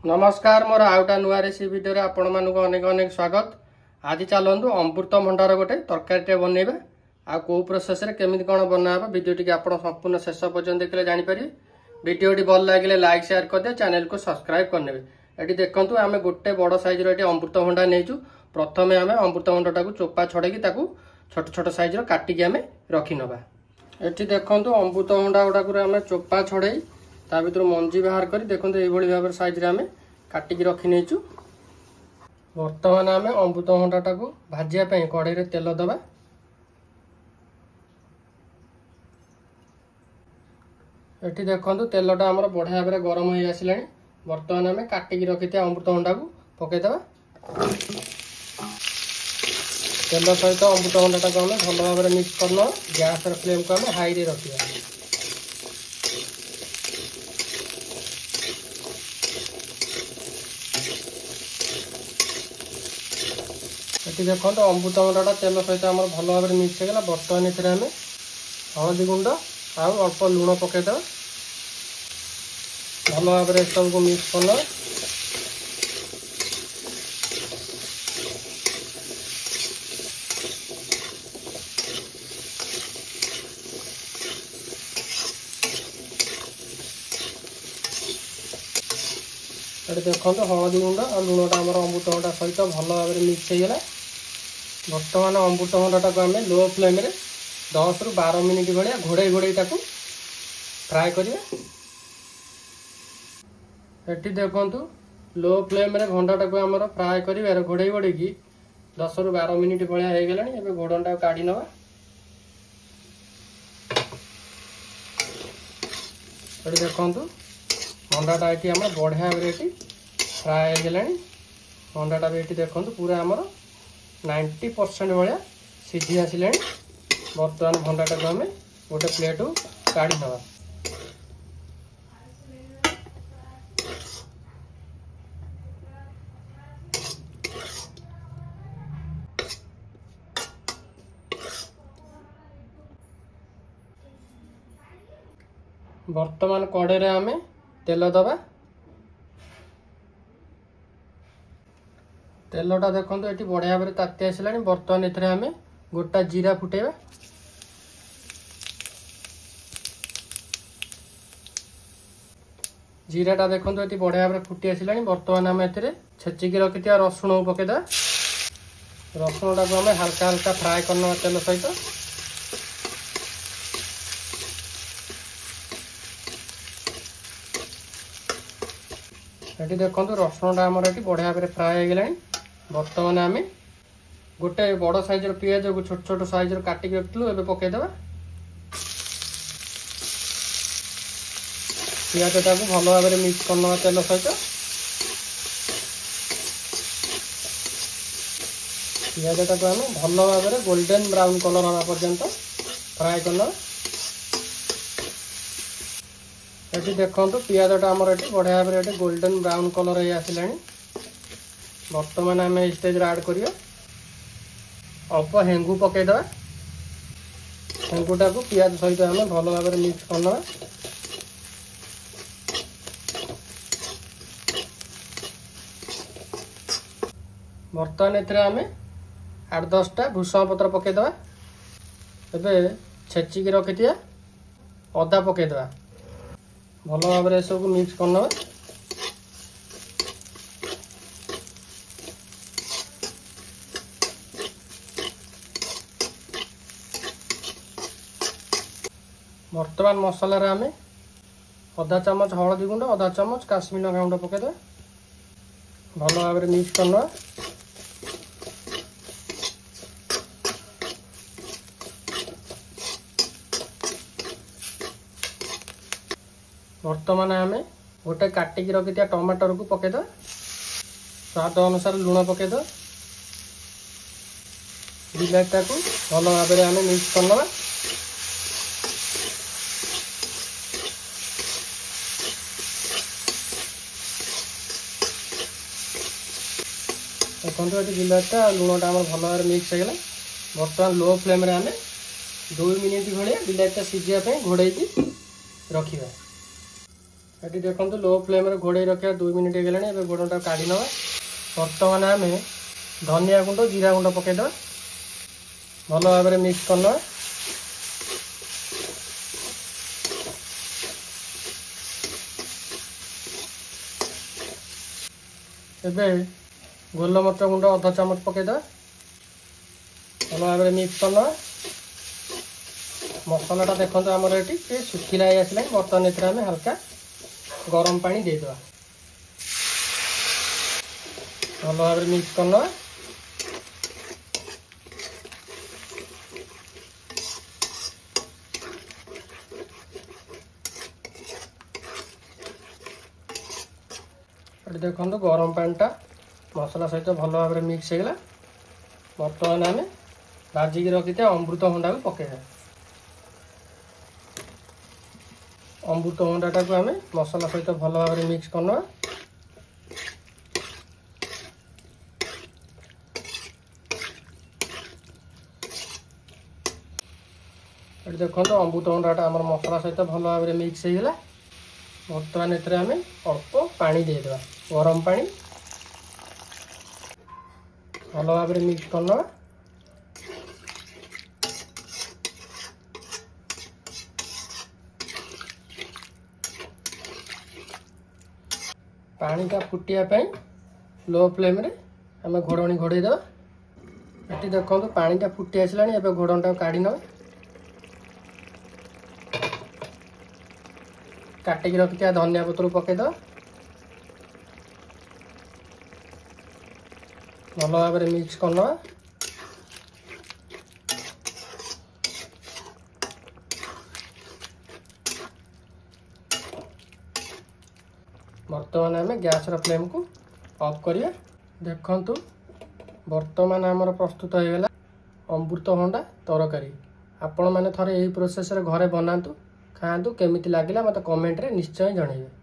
नमस्कार मोर आउटा नुआ recipe video आपण मानक अनेक अनेक स्वागत। आज चलतु अमृतभंडार गोटे तरकारी बनइबा आ को प्रोसेस रे केमिति कोन बनाबा वीडियो टी आपण संपूर्ण शेष पर्यंत देखले जानि परिबे। वीडियो टी भल लागिले लाइक शेयर कर दे, चैनल को सब्सक्राइब करनेबे। एटी देखंतु आमे गोटे बड़ साइज रो एटी अमृतभंडा नेचु। प्रथमे आमे अमृतभंडाटा को चोपा छडेकी ताकू छोट छोट साइज रो काटी के आमे रखि नबा। एटी देखंतु अमृतभंडा गुडा को आमे चोपा छडेई ता भीतर मंजी बाहर करी देखो ये भाव साइज रे आमे काटिकी रखी नेचु। वर्तमान आमे अमृतभंडाटा को भाजिया पई कढ़ाई रे तेल दबा। एठी देखंतु तेलटा हमर बढ़िया भाव गरम होई आसिलानी। वर्तमान आमे काटिकी रखिते अमृतभंडा को पके दबा। तेल सहित अमृतभंडाटा को आमे भल भाव मिक्स करना। गैस फ्लेम को आमे हाई रे रखिया। ये देखो अमृतभंडाटा तेल सहित आम भल भाव मिक्स होगा। बर्तमान ये हलदी गुंड आउ अल्प लुण पकईद भल भाव सबको मिक्स करना। ये देखो हलदी गुंड और लुणटा आम अमृतभंडा सहित भल भाव मिक्स होगा। वर्तमान अमृतभंडाटा को आम लो फ्लेम रे 10 रु 12 मिनिट भाया घोड़े घोड़े फ्राए करिया। एटी देखंतु लो फ्लेम रे भंडाटा को आमर फ्राए करिवार घोड़े घोड़े की 10 रु 12 मिनिट भाया हो गलानी। एबे घोड़नटा काढी नबा। एटी देखंतु भंडाटा एटी आमर बढ़िया भाबरे एटी फ्राए हो गलानी। भंडाटा भी एटी देखंतु पूरा आमर 90% भाया सीझी आसिलानी। वर्तमान भंडाटा को आम गोटे प्लेट काढ़ी नवा। वर्तमान कढ़े रे आम तेल दबा। तेलटा देखो ये बढ़िया भाव ताती आसला। बर्तमान ये आम गोटा जीरा फुटेबा। जीराटा देखो ये बढ़िया भाव फुटी आसला। बर्तमान आम ए छेचिकी रखी रसुण पकईद। रसुणटा को आम हल्का हल्का फ्राए करना तेल सहित। ये देखो रसुणटा आम बढ़िया भाव फ्राए हो गलानी। वर्तमान आम गोटे बड़ साइज पियाज को छोट छोट साइज काटिक रखिलु एबे पकईदबा। पियाजटा को भल भाव मिक्स करना तेल सहित। पियाजटा को आम भल भाव गोल्डन ब्राउन कलर होगा पर्यंत फ्राए करना। ये देखो पियाजटा आमर ये बढ़िया भाव गोल्डन ब्राउन कलर हो आसिलानी। वर्तमान आम स्टेज ऐड करिया। अल्प हेंगू पकईदबा। हेंगूटा को पियाज सहित आम भल भाव मिक्स करना। बर्तमान ये आम 8-10 टा भूसंग पत्र पकईदबा। एबे छेचिकी रखी अदा पकईदबा। भल भाव सब मिक्स करना। वर्तमान मसला रे आम आधा चामच हलदी गुंड, आधा चामच काश्मीर लंका गुंड पकईद भल भाव मिक्स करना। वर्तमान आम गोटे काटिकी रखी टमाटर को पकईद। स्वाद अनुसार लुण पकईद। बिलाटा को भल भाव आम मिक्स करना। देखो ये बिलाटा लुणटा आम भल भाव मिक्स होगा। बर्तमान लो फ्लेम रे आम 2 मिनिट भाया बिलाटा सीझापी घोड़े रखा। ये देखो लो फ्लेम रे घोड़े रखा 2 मिनिट हो घोड़ा काढ़ी ना बर्तमान आम धनिया गुंड जीरा गुंड पकईदे भल भाव मिक्स करना एबे गोलमरिच गुंड अधा चामच पकईदे भल भाव मिक्स करना मसलाटा देखो आमर ये सुखिला आसला बर्तमान एम हल्का गरम पानी देदेवा भल भाव मिक्स करना देखो गरम पानीटा मसला सहित भल भाव मिक्स होगा बर्तमान आम भाजिक रखी था अमृतभंडा को पकईदा अमृतभंडाटा को आम मसला सहित भल भाव मिक्स करना देखो अमृतभंडाटा आम मसला सहित भल भाव मिक्स होगा बर्तमान एम अल्प पानी देदेवा गरम पानी भल भाव मिक्स करना पानीटा फुटिया लो फ्लेम रे आम घोड़णी घोड़ेदेवा ये देखो पानीटा फुटी आसला घोड़णटा काढ़ी ना काटिक रखी धनिया पत्र पकईद भल भाव मिक्स करना बर्तमान आम गैस फ्लेम को ऑफ करिया देखंतु बर्तमान आमर प्रस्तुत हो गला अमृतभंडा तरकारी आपण माने थरे एही प्रोसेस रे घरे बनातु खातु केमिति लागिला मते कमेंट रे निश्चय जणाइबे।